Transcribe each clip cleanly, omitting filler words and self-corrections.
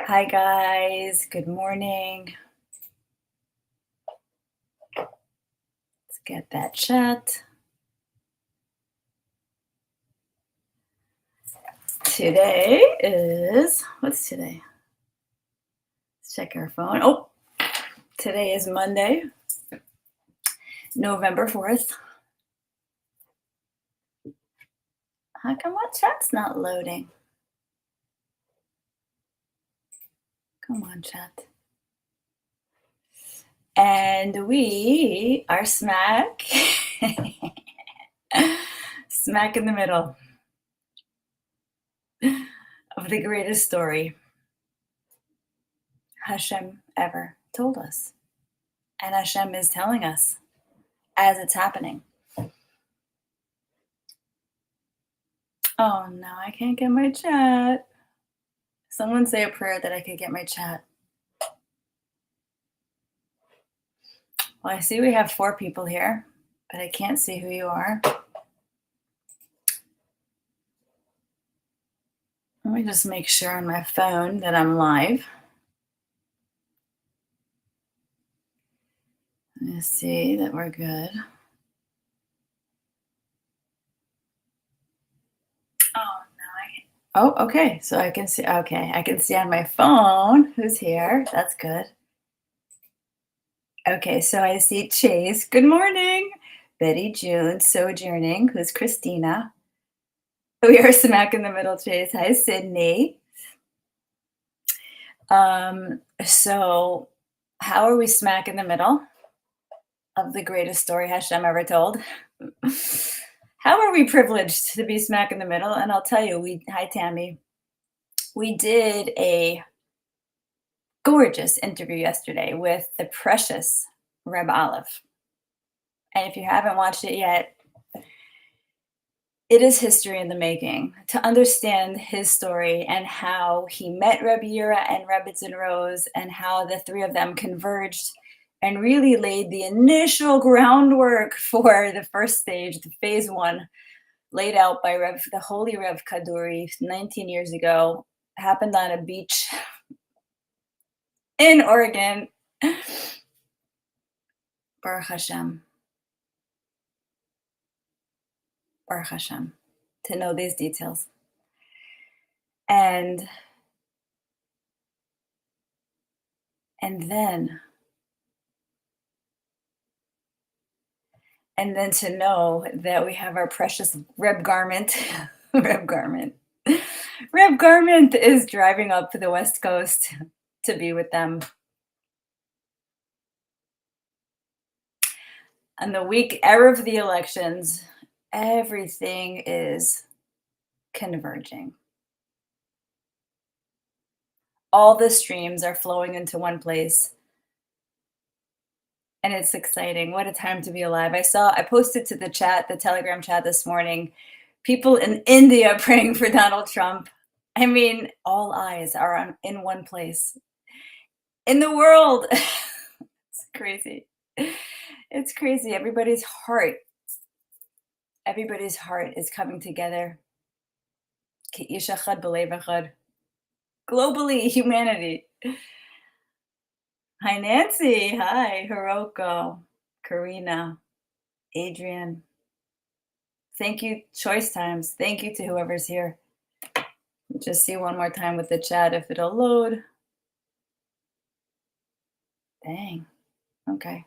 Hi, guys. Good morning. Let's get that chat. Today is, what's today? Let's check our phone. Oh, today is Monday, November 4th. How come what chat's not loading? Come on, chat. And we are smack in the middle of the greatest story Hashem ever told us. And Hashem is telling us as it's happening. Oh no, I can't get my chat. Someone say a prayer that I could get my chat. Well, I see we have 4 people here, but I can't see who you are. Let me just make sure on my phone that I'm live. Let me see that we're good. Oh, okay. So I can see, okay. I can see on my phone who's here. That's good. Okay, so I see Chase. Good morning. Betty June, Sojourning, who's Christina. We are smack in the middle, Chase. Hi, Sydney. So how are we smack in the middle of the greatest story Hashem ever told? How are we privileged to be smack in the middle? And I'll tell you, hi Tammy, we did a gorgeous interview yesterday with the precious Reb Aleph. And if you haven't watched it yet, it is history in the making to understand his story and how he met Reb YIRAH and Reb Rose and how the 3 of them converged and really laid the initial groundwork for the first stage, the phase 1, laid out by the holy Rev Kaduri 19 years ago, happened on a beach in Oregon. Baruch Hashem. Baruch Hashem, to know these details. And then to know that we have our precious Reb Garment. Reb Garment is driving up to the West Coast to be with them. And the week erev the elections, everything is converging. All the streams are flowing into one place. And it's exciting. What a time to be alive. I posted to the chat, the Telegram chat this morning, people in India praying for Donald Trump. I mean, all eyes are in one place. In the world. It's crazy. It's crazy. Everybody's heart is coming together. Globally, humanity. Hi, Nancy. Hi, Hiroko, Karina, Adrian. Thank you, Choice Times. Thank you to whoever's here. Just see one more time with the chat if it'll load. Dang. Okay.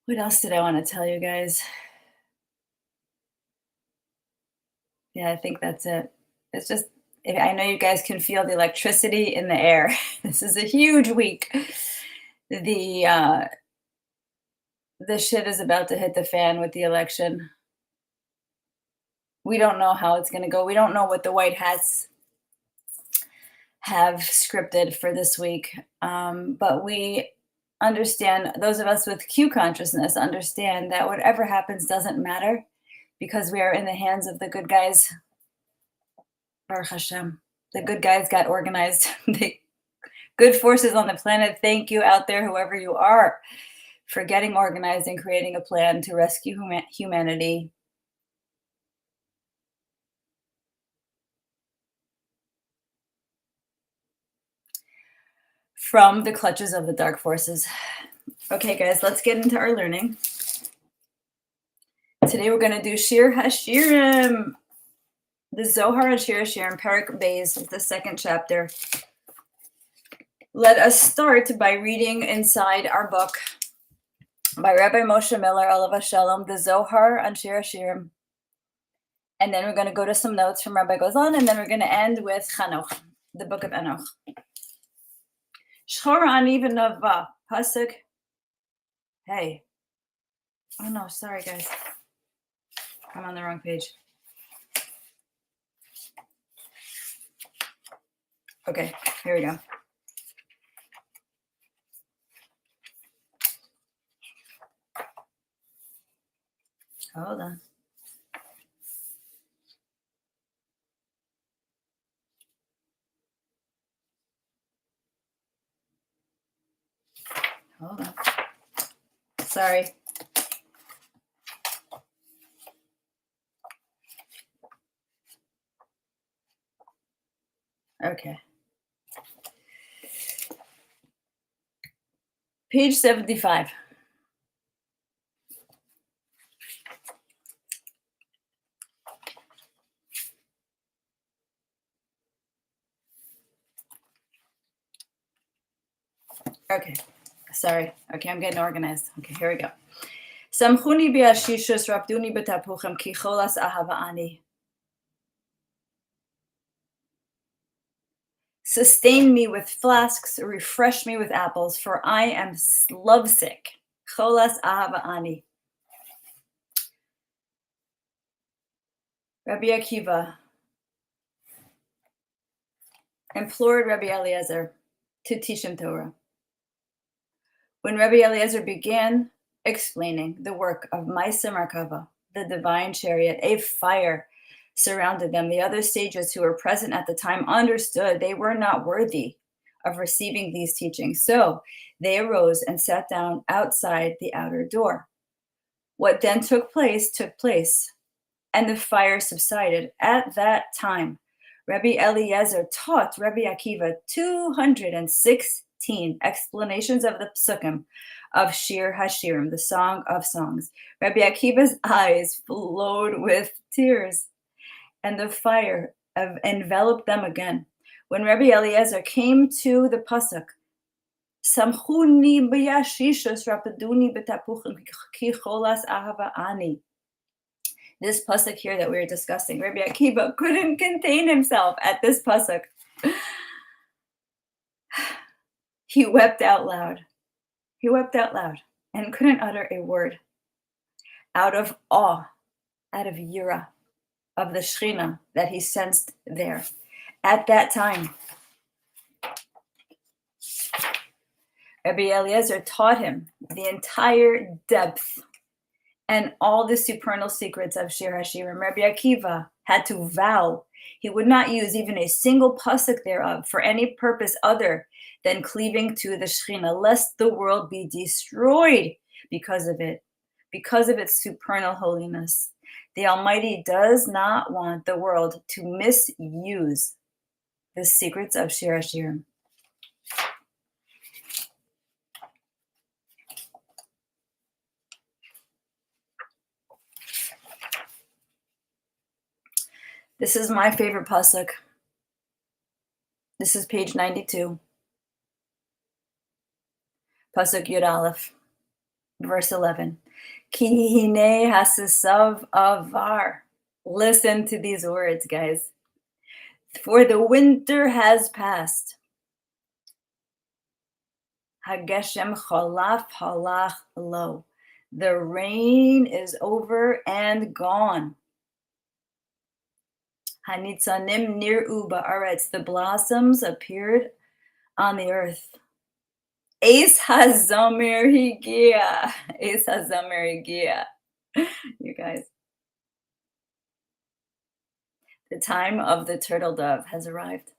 What else did I want to tell you guys? Yeah, I think that's it. It's just, I know you guys can feel the electricity in the air. This is a huge week. The shit is about to hit the fan with the election. We don't know how it's going to go. We don't know what the White Hats have scripted for this week. But we understand, those of us with Q consciousness understand that whatever happens doesn't matter because we are in the hands of the good guys. Baruch Hashem. The good guys got organized. The good forces on the planet, thank you out there, whoever you are, for getting organized and creating a plan to rescue humanity. from the clutches of the dark forces. Okay, guys, let's get into our learning. Today we're going to do Shir HaShirim, the Zohar and Shir HaShirim, Parak Beis, the second chapter. Let us start by reading inside our book by Rabbi Moshe Miller, Alav Shalom, the Zohar and Shir HaShirim. And then we're going to go to some notes from Rabbi Gozlan, and then we're going to end with Chanoch, the book of Enoch. Shchor ani v'nava, pasuk. Hey. Oh no, sorry guys. I'm on the wrong page. Okay, here we go. Hold on. Hold on. Sorry. Okay. Page 75. Okay. Sorry. Okay, I'm getting organized. Okay, here we go. Samchuni bi'ashishus rabduni b'tapuchem ki cholas ahava ani. Sustain me with flasks, refresh me with apples, for I am lovesick. Cholas ahava ani. Rabbi Akiva implored Rabbi Eliezer to teach him Torah. When Rabbi Eliezer began explaining the work of Maaseh Merkava, the divine chariot, a fire surrounded them. The other sages who were present at the time understood they were not worthy of receiving these teachings. So they arose and sat down outside the outer door. What then took place, and the fire subsided. At that time, Rabbi Eliezer taught Rabbi Akiva 216 explanations of the psukim of Shir HaShirim, the Song of Songs. Rabbi Akiva's eyes flowed with tears, and the fire enveloped them again. When Rabbi Eliezer came to the pasuk, Samchuni b'yashishos rapiduni b'tapuchim ki cholas ahava ani. This pasuk here that we were discussing, Rabbi Akiva couldn't contain himself at this pasuk. He wept out loud. He wept out loud and couldn't utter a word. Out of awe, out of YIRAH, of the Shekhinah that he sensed there. At that time, Rabbi Eliezer taught him the entire depth and all the supernal secrets of Shir HaShirim. Rabbi Akiva had to vow he would not use even a single pasuk thereof for any purpose other than cleaving to the Shekhinah, lest the world be destroyed because of it, because of its supernal holiness. The Almighty does not want the world to misuse the secrets of Shir HaShirim. This is my favorite pasuk. This is page 92. Pasuk Yud Aleph, verse 11. Ki hine hasisav avar. Listen to these words, guys. For the winter has passed. Hageshem cholaf halach lo. The rain is over and gone. Hanitzanim nir'u ba'aretz. The blossoms appeared on the earth. Eis hazomer higia. Eis hazomer higia. You guys. The time of the turtle dove has arrived.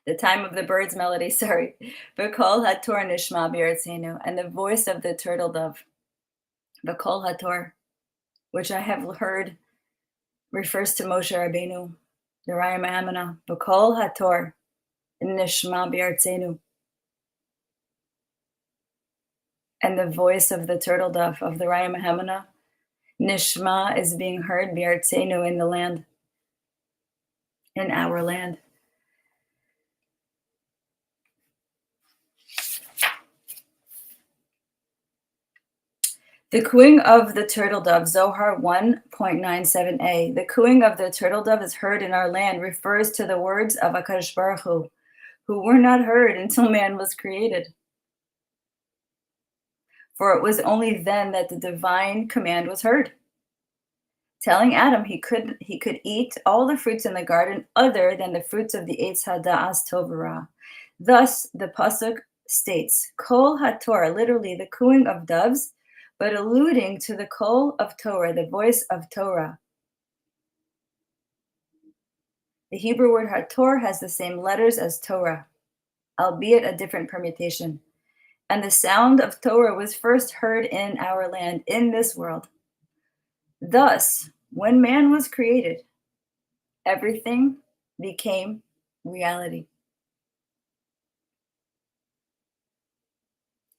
The time of the bird's melody, sorry. V'kol hator nishma b'artzenu. And the voice of the turtle dove. V'kol hator, which I have heard, refers to Moshe Rabbeinu, the Raya Ma'amana. V'kol hator, Nishma B'Artzenu. And the voice of the turtle dove of the Raya Mahemana, Nishma, is being heard B'Artzenu, in the land, in our land. The cooing of the turtle dove, Zohar 1.97a. The cooing of the turtle dove is heard in our land refers to the words of HaKadosh Baruch Hu, who were not heard until man was created. For it was only then that the divine command was heard, telling Adam he could eat all the fruits in the garden other than the fruits of the Eitz HaDa'as Tov Ra. Thus, the pasuk states, Kol HaTorah, literally the cooing of doves, but alluding to the Kol of Torah, the voice of Torah. The Hebrew word HaTorah has the same letters as Torah, albeit a different permutation. And the sound of Torah was first heard in our land, in this world. Thus, when man was created, everything became reality.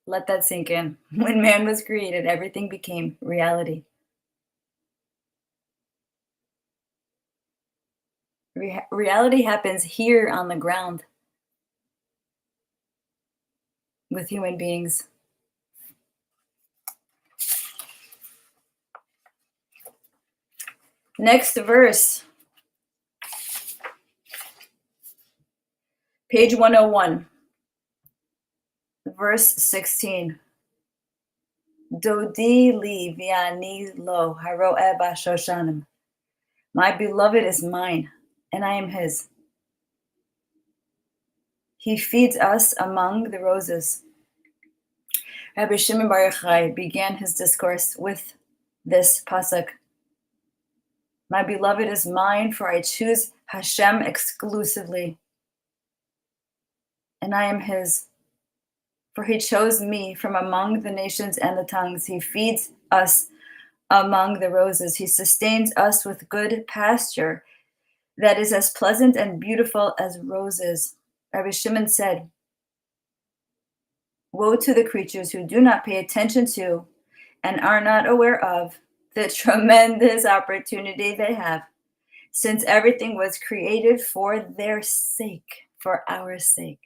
Let that sink in. When man was created, everything became reality. Reality happens here on the ground with human beings. Next verse, page 101, verse 16. Dodi li v'ani lo haro'eh b'shoshanim. My beloved is mine, and I am his. He feeds us among the roses. Rabbi Shimon Bar Yochai began his discourse with this pasuk. My beloved is mine, for I choose Hashem exclusively, and I am his. For he chose me from among the nations and the tongues. He feeds us among the roses. He sustains us with good pasture that is as pleasant and beautiful as roses. Rabbi Shimon said, woe to the creatures who do not pay attention to and are not aware of the tremendous opportunity they have, since everything was created for their sake, for our sake.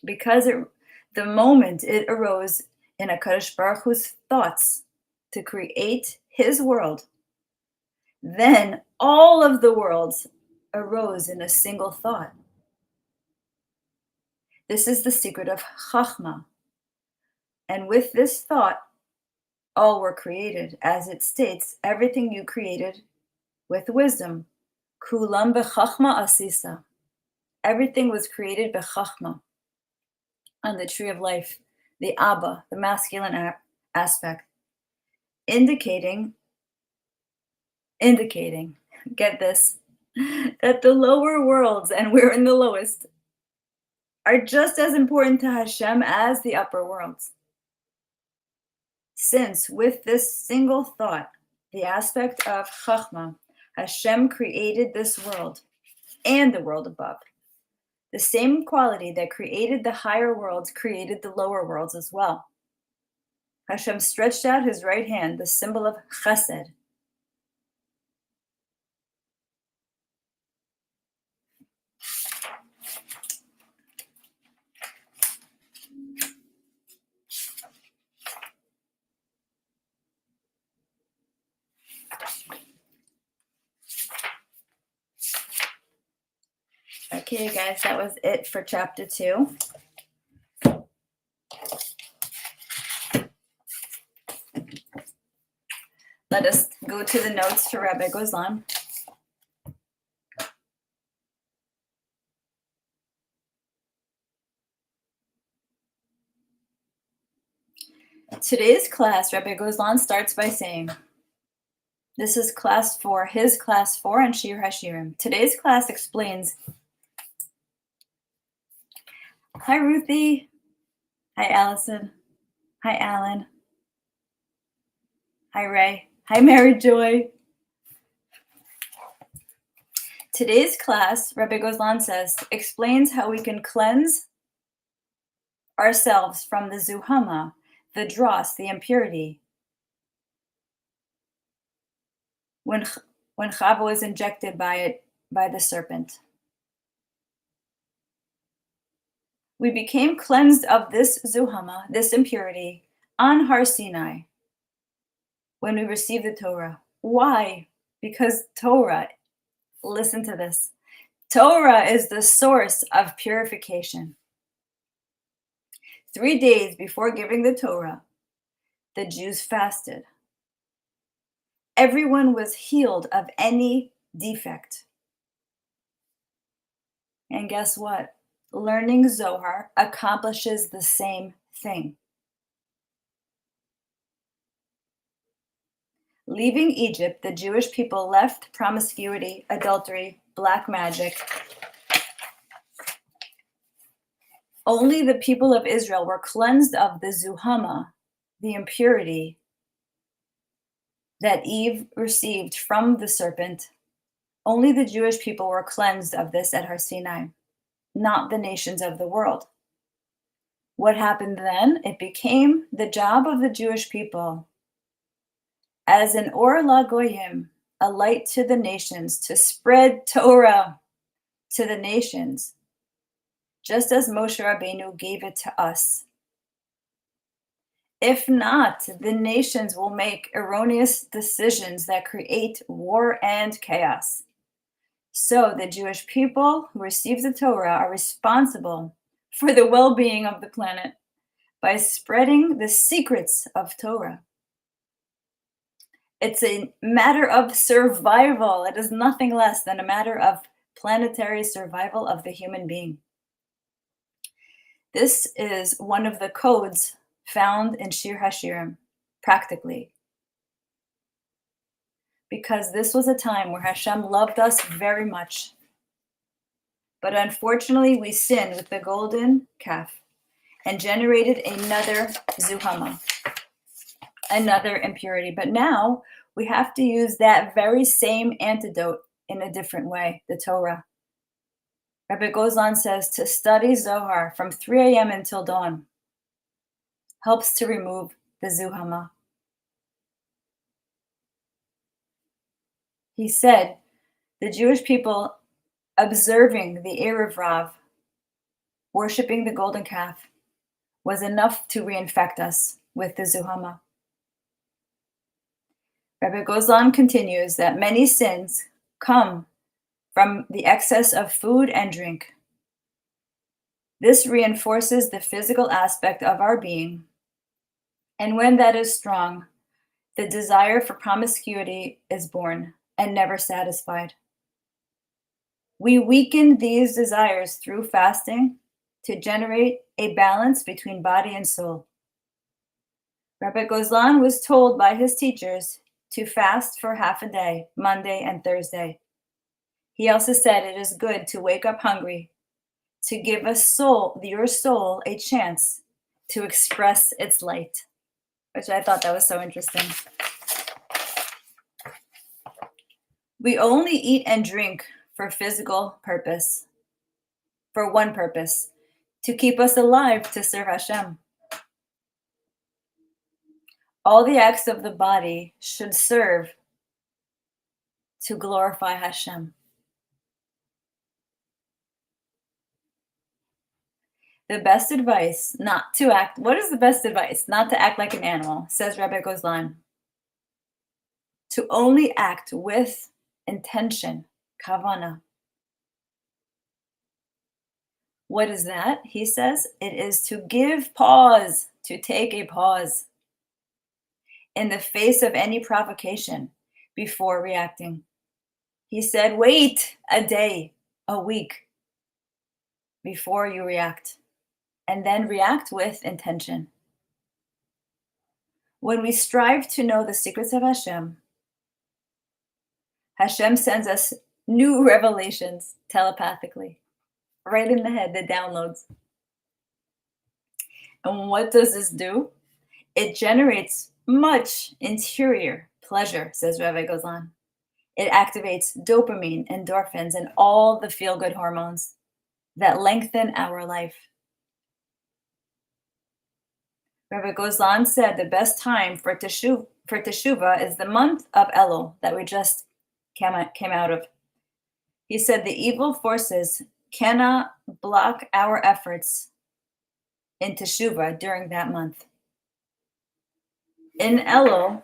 Because the moment it arose in HaKadosh Baruch Hu's thoughts to create his world, then all of the worlds arose in a single thought. This is the secret of Chachma. And with this thought, all were created. As it states, everything you created with wisdom. Kulam b'chachma asisa. Everything was created b'chachma. On the tree of life, the Abba, the masculine aspect, indicating, get this, that the lower worlds, and we're in the lowest, are just as important to Hashem as the upper worlds. Since with this single thought, the aspect of Chachma, Hashem created this world and the world above. The same quality that created the higher worlds created the lower worlds as well. Hashem stretched out his right hand, the symbol of chesed. Okay, guys, that was it for chapter 2. Let us go to the notes to Rabbi Gozlan. Today's class, Rabbi Gozlan starts by saying, this is class 4, his class 4 on Shir HaShirim. Today's class explains. Hi, Ruthie. Hi, Allison. Hi, Alan. Hi, Ray. Hi, Mary Joy. Today's class, Rabbi Gozlan says, explains how we can cleanse ourselves from the zuhama, the dross, the impurity, when Chava was injected by the serpent. We became cleansed of this zuhama, this impurity, on Har Sinai, when we received the Torah. Why? Because Torah, listen to this, Torah is the source of purification. 3 days before giving the Torah, the Jews fasted. Everyone was healed of any defect. And guess what? Learning Zohar accomplishes the same thing. Leaving Egypt, the Jewish people left promiscuity, adultery, black magic. Only the people of Israel were cleansed of the zuhama, the impurity that Eve received from the serpent. Only the Jewish people were cleansed of this at Har Sinai, not the nations of the world. What happened then? It became the job of the Jewish people as an or lagoyim, a light to the nations, to spread Torah to the nations, just as Moshe Rabbeinu gave it to us. If not, the nations will make erroneous decisions that create war and chaos. So the Jewish people who receive the Torah are responsible for the well-being of the planet by spreading the secrets of Torah. It's a matter of survival. It is nothing less than a matter of planetary survival of the human being. This is one of the codes found in Shir HaShirim, practically. Because this was a time where Hashem loved us very much. But unfortunately, we sinned with the golden calf and generated another zuhama, another impurity. But now we have to use that very same antidote in a different way, the Torah. Rabbi Gozlan says to study Zohar from 3 a.m. until dawn helps to remove the zuhama. He said the Jewish people observing the Erev Rav, worshiping the golden calf, was enough to reinfect us with the zuhama. Rabbi Gozlan continues that many sins come from the excess of food and drink. This reinforces the physical aspect of our being, and when that is strong, the desire for promiscuity is born and never satisfied. We weaken these desires through fasting to generate a balance between body and soul. Rabbi Gozlan was told by his teachers to fast for half a day, Monday and Thursday. He also said it is good to wake up hungry, to give your soul a chance to express its light, which I thought that was so interesting. We only eat and drink for physical purpose, for one purpose, to keep us alive to serve Hashem. All the acts of the body should serve to glorify Hashem. The best advice not to act, what is the best advice? Not to act like an animal, says Rabbi Gozlan. To only act with intention, kavana. What is that? He says it is to give pause, to take a pause in the face of any provocation before reacting. He said, wait a day, a week before you react, and then react with intention. When we strive to know the secrets of Hashem, Hashem sends us new revelations telepathically, right in the head, the downloads. And what does this do? It generates much interior pleasure, says Rabbi Gozlan. It activates dopamine, endorphins, and all the feel-good hormones that lengthen our life. Rabbi Gozlan said the best time for teshuvah is the month of Elul that we just came out of. He said the evil forces cannot block our efforts in teshuvah during that month. In Elul,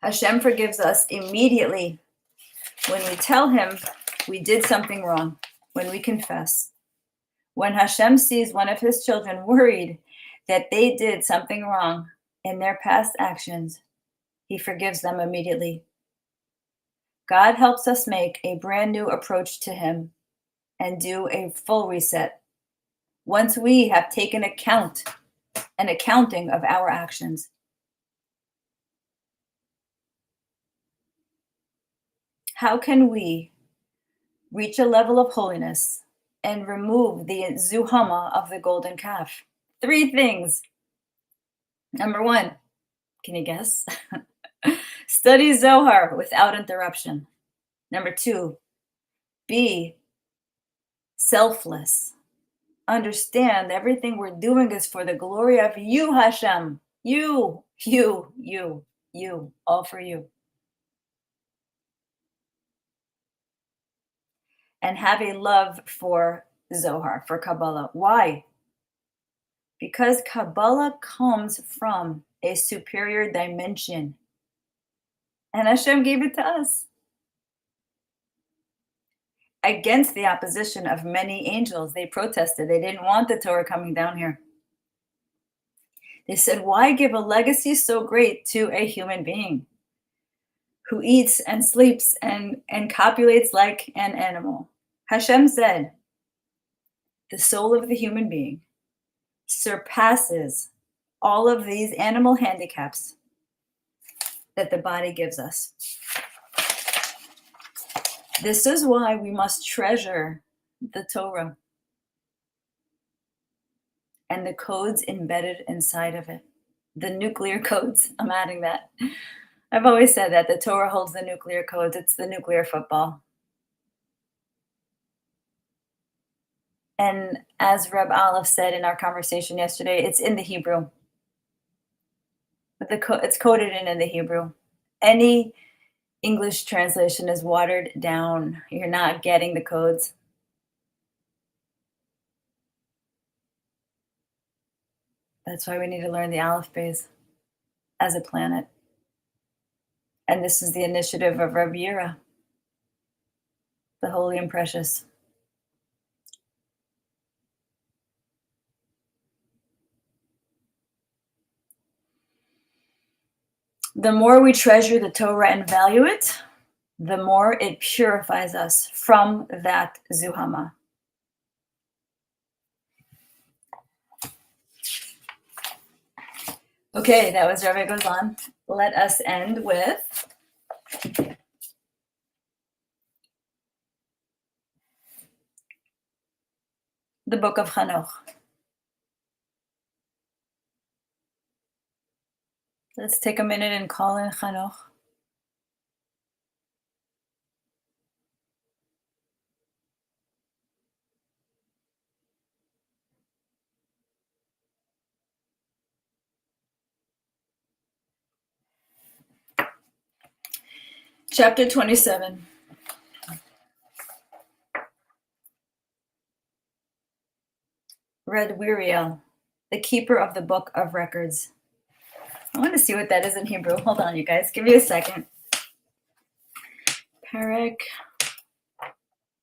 Hashem forgives us immediately when we tell him we did something wrong, when we confess. When Hashem sees one of his children worried that they did something wrong in their past actions, he forgives them immediately. God helps us make a brand new approach to him and do a full reset once we have taken an accounting of our actions. How can we reach a level of holiness and remove the zuhama of the golden calf? 3 things. Number 1, can you guess? Study Zohar without interruption. Number 2, be selfless. Understand everything we're doing is for the glory of you, Hashem. You, all for you. And have a love for Zohar, for Kabbalah. Why? Because Kabbalah comes from a superior dimension. And Hashem gave it to us. Against the opposition of many angels, they protested. They didn't want the Torah coming down here. They said, why give a legacy so great to a human being who eats and sleeps and copulates like an animal? Hashem said, the soul of the human being surpasses all of these animal handicaps that the body gives us. This is why we must treasure the Torah and the codes embedded inside of it. The nuclear codes, I'm adding that. I've always said that the Torah holds the nuclear codes. It's the nuclear football. And as Reb Aleph said in our conversation yesterday, it's in the Hebrew. But it's coded in the Hebrew. Any English translation is watered down. You're not getting the codes. That's why we need to learn the Aleph Beis as a planet. And this is the initiative of Rabbi YIRAH, the holy and precious. The more we treasure the Torah and value it, the more it purifies us from that zuhama. Okay, that was Rabbi Gozlan. Let us end with the book of Hanoch. Let's take a minute and call in Hanoch. Chapter 27. Read Wiriel, the keeper of the book of records. I want to see what that is in Hebrew. Hold on, you guys. Give me a second. Perek.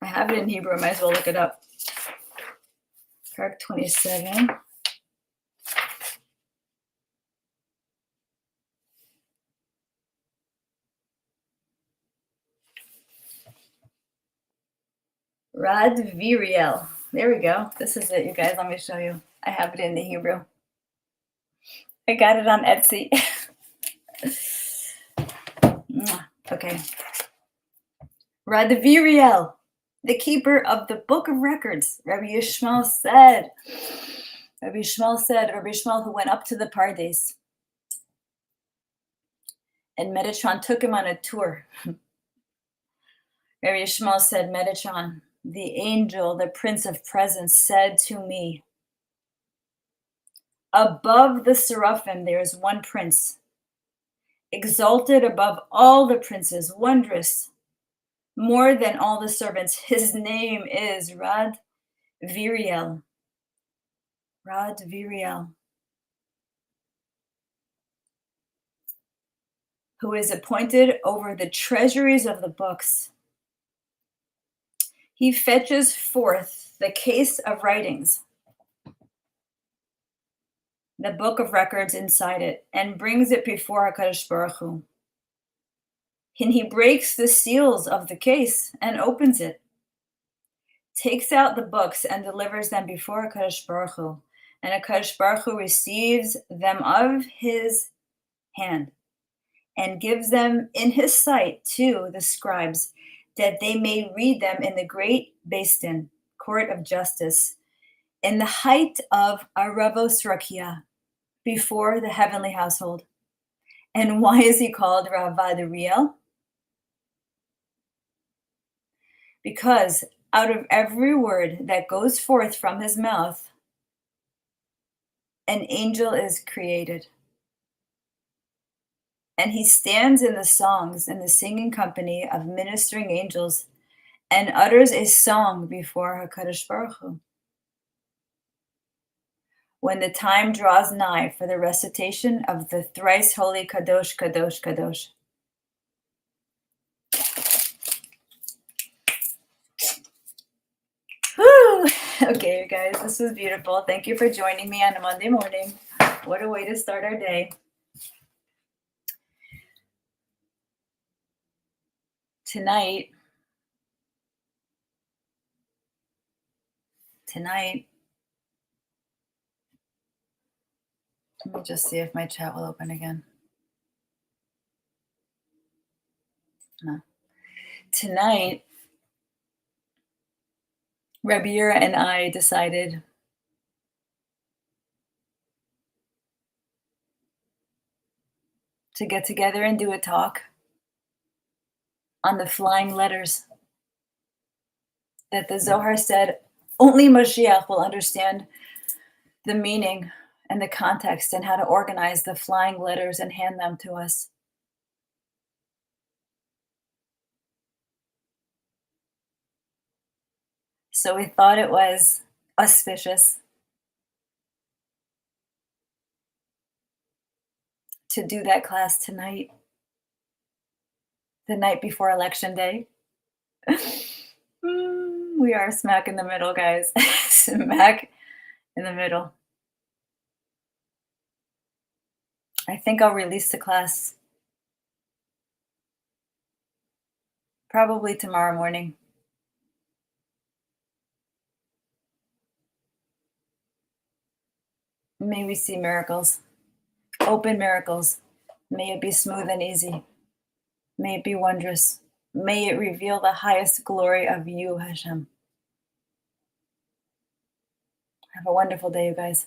I have it in Hebrew. I might as well look it up. Perek 27. Rad Viriel. There we go. This is it, you guys. Let me show you. I have it in the Hebrew. I got it on Etsy. Okay. Rad Viriel, the keeper of the book of records. Rabbi Yishmael said, Rabbi Yishmael who went up to the Pardes. And Metatron took him on a tour. Rabbi Yishmael said, Metatron, the angel, the Prince of Presence, said to me, above the seraphim there is one prince, exalted above all the princes, wondrous, more than all the servants. His name is Rad Viriel. Rad Viriel, who is appointed over the treasuries of the books. He fetches forth the case of writings, the book of records inside it, and brings it before HaKadosh Baruch Hu. And he breaks the seals of the case and opens it, takes out the books and delivers them before HaKadosh Baruch Hu. And HaKadosh Baruch Hu receives them of his hand and gives them in his sight to the scribes, that they may read them in the great Beis Din, court of justice, in the height of Aravos Rakia, before the heavenly household. And why is he called Ravad Ariel? Because out of every word that goes forth from his mouth, an angel is created. And he stands in the songs and the singing company of ministering angels and utters a song before HaKadosh Baruch Hu. When the time draws nigh for the recitation of the thrice holy Kadosh, Kadosh, Kadosh. Whew. Okay, you guys, this was beautiful. Thank you for joining me on a Monday morning. What a way to start our day. Tonight, let me just see if my chat will open again. No. Tonight, Rabbi YIRAH and I decided to get together and do a talk on the flying letters that the Zohar said only Mashiach will understand the meaning and the context and how to organize the flying letters and hand them to us. So we thought it was auspicious to do that class tonight, the night before Election Day. We are smack in the middle, guys. Smack in the middle. I think I'll release the class probably tomorrow morning. May we see miracles, open miracles. May it be smooth and easy. May it be wondrous. May it reveal the highest glory of you, Hashem. Have a wonderful day, you guys.